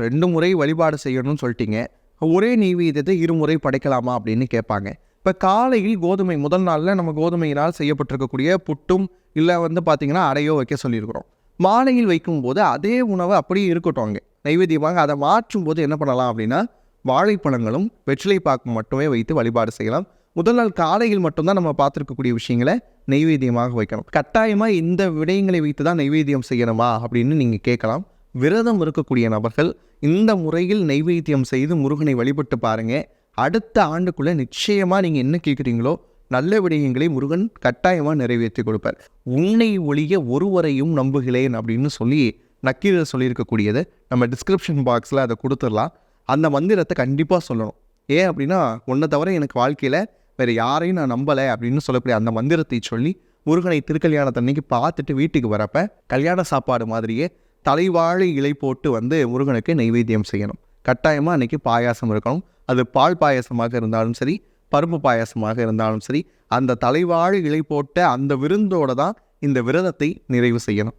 2 முறை வழிபாடு செய்யணும்னு சொல்லிட்டீங்க. ஒரே நெய்வேத்தியத்தை இருமுறை படைக்கலாமா அப்படின்னு கேட்பாங்க. இப்போ காலையில் கோதுமை முதல் நாளில் நம்ம கோதுமையினால் செய்யப்பட்டிருக்கக்கூடிய புட்டும் இல்லை பார்த்தீங்கன்னா அடையோ வைக்க சொல்லியிருக்கிறோம். மாலையில் வைக்கும்போது அதே உணவை அப்படியே இருக்கட்டும், அங்கே நைவேத்தியமாக அதை மாற்றும் போது என்ன பண்ணலாம் அப்படின்னா வாழைப்பழங்களும் வெற்றிலை பாக்கும் மட்டுமே வைத்து வழிபாடு செய்யலாம். முதல் நாள் காலையில் மட்டும்தான் நம்ம பார்த்துருக்கக்கூடிய விஷயங்களை நெய்வேத்தியமாக வைக்கணும். கட்டாயமாக இந்த விடயங்களை வைத்து தான் நெய்வேத்தியம் செய்யணுமா அப்படின்னு நீங்கள் கேட்கலாம். விரதம் இருக்கக்கூடிய நபர்கள் இந்த முறையில் நெய்வேத்தியம் செய்து முருகனை வழிபட்டு பாருங்கள். அடுத்த ஆண்டுக்குள்ளே நிச்சயமாக நீங்கள் என்ன கேட்குறீங்களோ நல்ல விடயங்களை முருகன் கட்டாயமாக நிறைவேற்றி கொடுப்பார். உன்னை ஒழிய ஒருவரையும் நம்புகிறேன் அப்படின்னு சொல்லி நக்கீரர் சொல்லியிருக்கக்கூடியது நம்ம டிஸ்கிரிப்ஷன் பாக்ஸில் அதை கொடுத்துடலாம். அந்த மந்திரத்தை கண்டிப்பாக சொல்லணும். ஏன் அப்படின்னா உன்னை தவிர எனக்கு வாழ்க்கையில் வேறு யாரையும் நான் நம்பலை அப்படின்னு சொல்லக்கூடிய அந்த மந்திரத்தை சொல்லி முருகனை திருக்கல்யாணத்தன்னைக்கு பார்த்துட்டு வீட்டுக்கு வரப்போ கல்யாண சாப்பாடு மாதிரியே தலைவாழை இலை போட்டு முருகனுக்கு நைவேத்தியம் செய்யணும். கட்டாயமாக அன்றைக்கி பாயாசம் இருக்கணும். அது பால் பாயாசமாக இருந்தாலும் சரி, பருப்பு பாயாசமாக இருந்தாலும் சரி, அந்த தலைவாழை இலை போட்ட அந்த விருந்தோடு தான் இந்த விரதத்தை நிறைவு செய்யணும்.